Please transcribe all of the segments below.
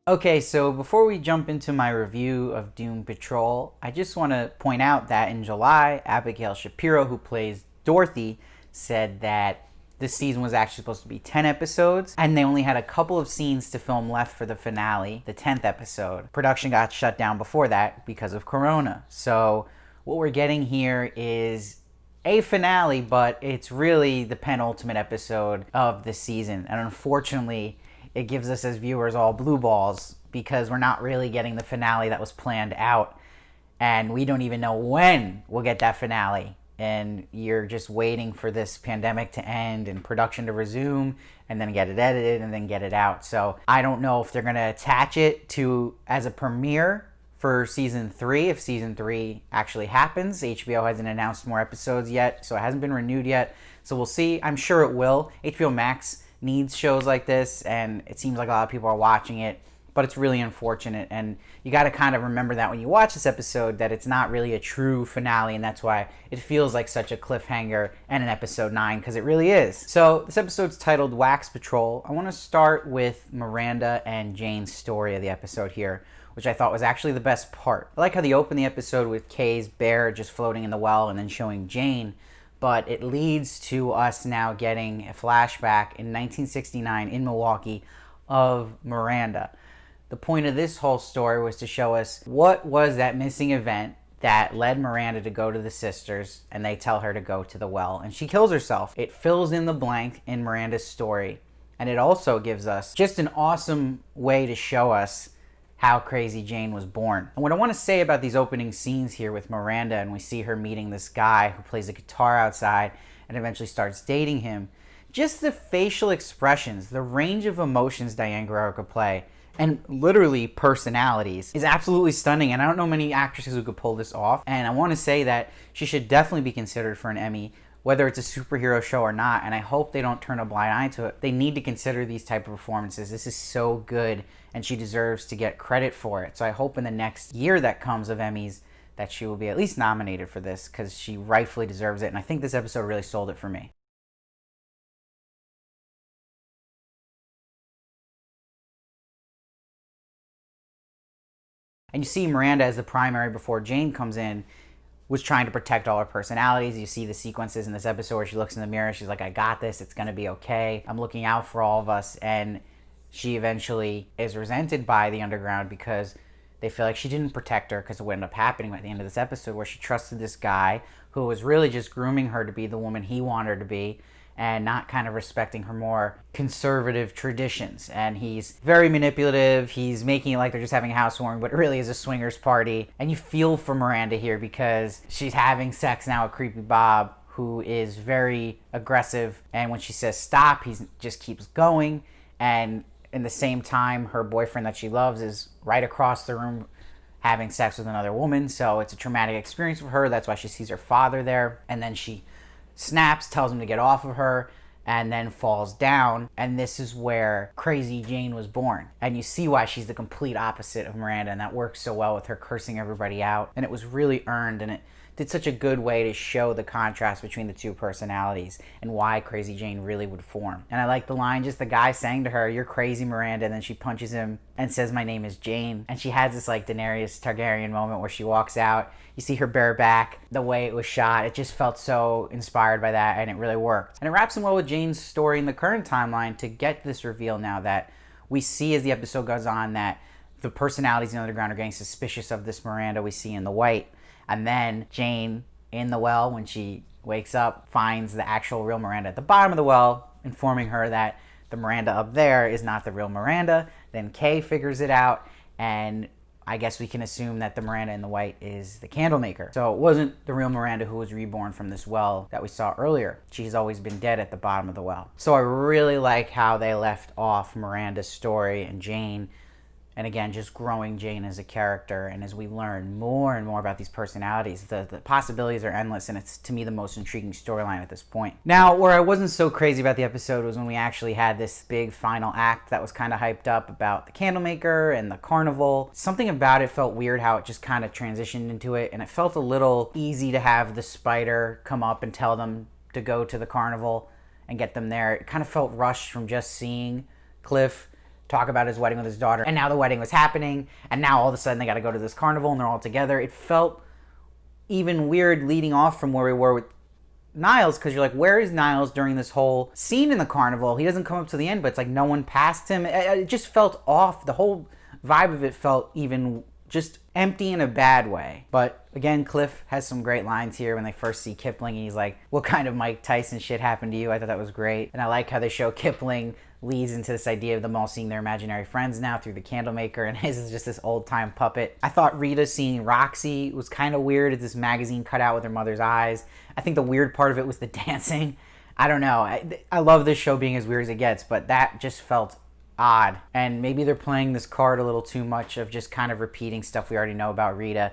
Okay, so before we jump into my review of Doom Patrol, I just want to point out that in July, Abigail Shapiro, who plays Dorothy, said that this season was actually supposed to be 10 episodes, and they only had a couple of scenes to film left for the finale, the 10th episode. Production got shut down before that because of Corona. So what we're getting here is a finale, but it's really the penultimate episode of the season. And unfortunately, it gives us as viewers all blue balls because we're not really getting the finale that was planned out. And we don't even know when we'll get that finale. And you're just waiting for this pandemic to end and production to resume and then get it edited and then get it out. So I don't know if they're going to attach it to as a premiere for season 3, if season 3 actually happens. HBO hasn't announced more episodes yet, so it hasn't been renewed yet. So we'll see. I'm sure it will. HBO Max needs shows like this, and it seems like a lot of people are watching it, but it's really unfortunate. And you got to kind of remember that when you watch this episode, that it's not really a true finale, and that's why it feels like such a cliffhanger and an episode 9, because it really is. So this episode's titled Wax Patrol. I want to start with Miranda and Jane's story of the episode here, which I thought was actually the best part. I like how they open the episode with Kay's bear just floating in the well and then showing Jane, but it leads to us now getting a flashback in 1969 in Milwaukee of Miranda. The point of this whole story was to show us what was that missing event that led Miranda to go to the sisters, and they tell her to go to the well, and she kills herself. It fills in the blank in Miranda's story, and it also gives us just an awesome way to show us how Crazy Jane was born. And what I want to say about these opening scenes here with Miranda, and we see her meeting this guy who plays a guitar outside and eventually starts dating him, just the facial expressions, the range of emotions Diane Guerrero could play, and literally personalities, is absolutely stunning. And I don't know many actresses who could pull this off. And I want to say that she should definitely be considered for an Emmy, whether it's a superhero show or not, and I hope they don't turn a blind eye to it. They need to consider these type of performances. This is so good, and she deserves to get credit for it. So I hope in the next year that comes of Emmys that she will be at least nominated for this, because she rightfully deserves it, and I think this episode really sold it for me. And you see Miranda as the primary before Jane comes in, was trying to protect all her personalities. You see the sequences in this episode where she looks in the mirror, she's like, I got this, it's gonna be okay. I'm looking out for all of us. And she eventually is resented by the underground because they feel like she didn't protect her, because of what ended up happening at the end of this episode, where she trusted this guy who was really just grooming her to be the woman he wanted her to be, and not kind of respecting her more conservative traditions. And he's very manipulative. He's making it like they're just having a housewarming, but it really is a swingers party. And you feel for Miranda here because she's having sex now with Creepy Bob, who is very aggressive. And when she says stop, he just keeps going. And in the same time, her boyfriend that she loves is right across the room having sex with another woman. So it's a traumatic experience for her. That's why she sees her father there. And then she snaps, tells him to get off of her, and then falls down. And this is where Crazy Jane was born. And you see why she's the complete opposite of Miranda, and that works so well with her cursing everybody out. And it was really earned, and it did such a good way to show the contrast between the two personalities and why Crazy Jane really would form. And I like the line just the guy saying to her, "You're crazy, Miranda," and then she punches him and says, "My name is Jane." And she has this like Daenerys Targaryen moment where she walks out, you see her bare back, the way it was shot, it just felt so inspired by that, and it really worked. And it wraps in well with Jane's story in the current timeline to get this reveal now that we see as the episode goes on that the personalities in the underground are getting suspicious of this Miranda we see in the white. And then Jane, in the well, when she wakes up, finds the actual real Miranda at the bottom of the well, informing her that the Miranda up there is not the real Miranda. Then Kay figures it out, and I guess we can assume that the Miranda in the white is the candle maker. So it wasn't the real Miranda who was reborn from this well that we saw earlier. She's always been dead at the bottom of the well. So I really like how they left off Miranda's story and Jane. And again, just growing Jane as a character. And as we learn more and more about these personalities, the possibilities are endless. And it's, to me, the most intriguing storyline at this point. Now, where I wasn't so crazy about the episode was when we actually had this big final act that was kind of hyped up about the candlemaker and the carnival. Something about it felt weird how it just kind of transitioned into it. And it felt a little easy to have the spider come up and tell them to go to the carnival and get them there. It kind of felt rushed from just seeing Cliff talk about his wedding with his daughter, and now the wedding was happening, and now all of a sudden they got to go to this carnival and they're all together. It felt even weird leading off from where we were with Niles, because you're like, where is Niles during this whole scene in the carnival? He doesn't come up to the end, but it's like no one passed him. It just felt off. The whole vibe of it felt even just empty in a bad way. But again, Cliff has some great lines here when they first see Kipling and he's like, what kind of Mike Tyson shit happened to you? I thought that was great. And I like how they show Kipling leads into this idea of them all seeing their imaginary friends now through the Candlemaker, and his is just this old-time puppet. I thought Rita seeing Roxy was kind of weird at this magazine cutout with her mother's eyes. I think the weird part of it was the dancing. I don't know. I love this show being as weird as it gets, but that just felt odd. And maybe they're playing this card a little too much of just kind of repeating stuff we already know about Rita,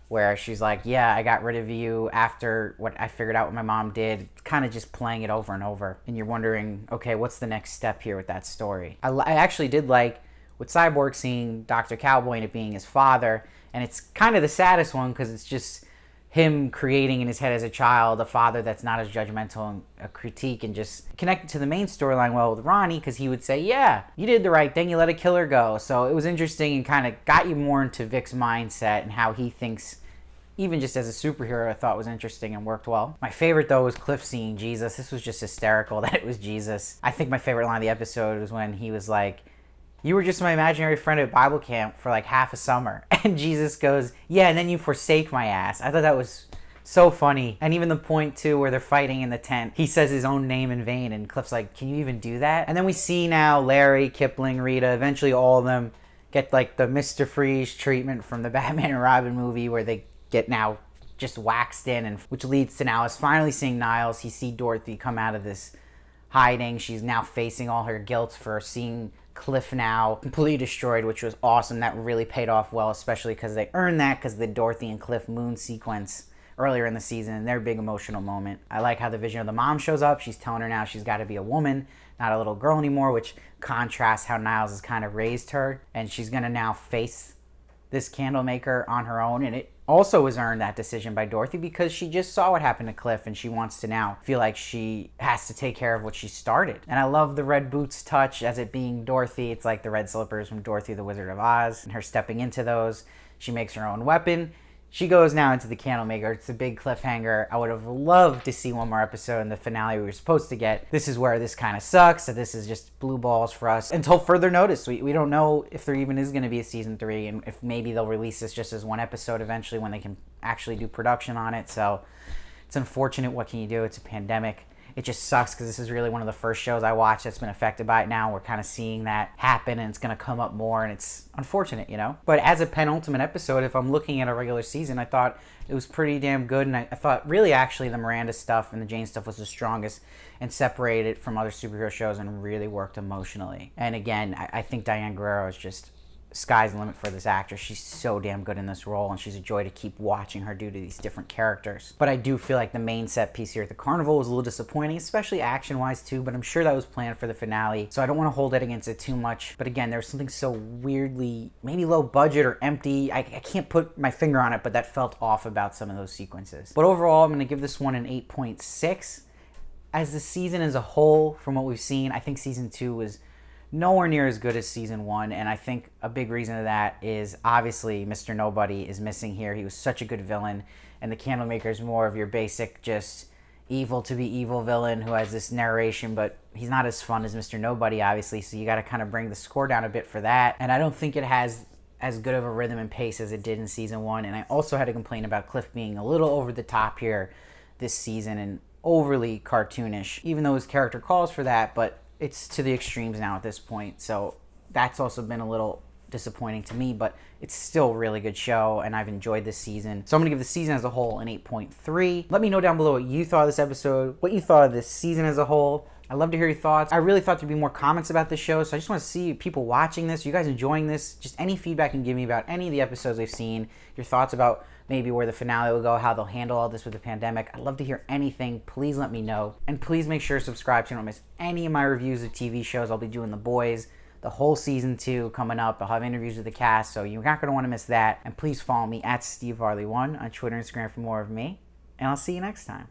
where she's like, yeah, I got rid of you after what I figured out what my mom did, kind of just playing it over and over. And you're wondering, okay, what's the next step here with that story? I actually did like with Cyborg seeing Dr. Cowboy and it being his father, and it's kind of the saddest one because it's just him creating in his head as a child a father that's not as judgmental and a critique, and just connected to the main storyline well with Ronnie, because he would say, yeah, you did the right thing, you let a killer go. So it was interesting and kind of got you more into Vic's mindset and how he thinks, even just as a superhero. I thought was interesting and worked well. My favorite though was Cliff seeing Jesus. This was just hysterical that it was Jesus. I think my favorite line of the episode was when he was like, you were just my imaginary friend at Bible camp for like half a summer. And Jesus goes, yeah, and then you forsake my ass. I thought that was so funny. And even the point too where they're fighting in the tent, he says his own name in vain, and Cliff's like, can you even do that? And then we see now Larry, Kipling, Rita, eventually all of them get like the Mr. Freeze treatment from the Batman and Robin movie, where they get now just waxed in, and which leads to now us finally seeing Niles. He see Dorothy come out of this hiding. She's now facing all her guilt for seeing Cliff now completely destroyed, which was awesome. That really paid off well, especially because they earned that because the Dorothy and Cliff moon sequence earlier in the season and their big emotional moment. I like how the vision of the mom shows up. She's telling her now she's got to be a woman, not a little girl anymore, which contrasts how Niles has kind of raised her, and she's going to now face this Candlemaker on her own. And it also was earned, that decision, by Dorothy, because she just saw what happened to Cliff and she wants to now feel like she has to take care of what she started. And I love the red boots touch as it being Dorothy. It's like the red slippers from Dorothy the Wizard of Oz, and her stepping into those. She makes her own weapon. She goes now into the Candlemaker. It's a big cliffhanger. I would have loved to see one more episode in the finale we were supposed to get. This is where this kind of sucks. So this is just blue balls for us until further notice. We don't know if there even is going to be a season 3, and if maybe they'll release this just as one episode eventually when they can actually do production on it. So it's unfortunate. What can you do? It's a pandemic. It just sucks because this is really one of the first shows I watched that's been affected by it now. We're kind of seeing that happen, and it's going to come up more, and it's unfortunate, you know? But as a penultimate episode, if I'm looking at a regular season, I thought it was pretty damn good, and I thought really actually the Miranda stuff and the Jane stuff was the strongest and separated it from other superhero shows and really worked emotionally. And again, I think Diane Guerrero is just sky's the limit for this actress. She's so damn good in this role, and she's a joy to keep watching her do to these different characters. But I do feel like the main set piece here at the carnival was a little disappointing, especially action-wise too, but I'm sure that was planned for the finale, so I don't want to hold it against it too much. But again, there was something so weirdly, maybe low budget or empty. I can't put my finger on it, but that felt off about some of those sequences. But overall, I'm going to give this one an 8.6. As the season as a whole, from what we've seen, I think season 2 was nowhere near as good as season 1, and I think a big reason of that is obviously Mr. Nobody is missing here. He was such a good villain, and the Candlemaker is more of your basic just evil to be evil villain who has this narration, but he's not as fun as Mr. Nobody, obviously, so you got to kind of bring the score down a bit for that. And I don't think it has as good of a rhythm and pace as it did in season 1, and I also had to complain about Cliff being a little over the top here this season and overly cartoonish, even though his character calls for that, but it's to the extremes now at this point, so that's also been a little disappointing to me, but it's still a really good show, and I've enjoyed this season. So I'm going to give the season as a whole an 8.3. Let me know down below what you thought of this episode, what you thought of this season as a whole. I'd love to hear your thoughts. I really thought there'd be more comments about this show, so I just want to see people watching this, you guys enjoying this, just any feedback you can give me about any of the episodes I've seen, your thoughts about maybe where the finale will go, how they'll handle all this with the pandemic. I'd love to hear anything. Please let me know. And please make sure to subscribe so you don't miss any of my reviews of TV shows. I'll be doing The Boys, the whole season 2 coming up. I'll have interviews with the cast, so you're not going to want to miss that. And please follow me at SteveVarley1 on Twitter and Instagram for more of me. And I'll see you next time.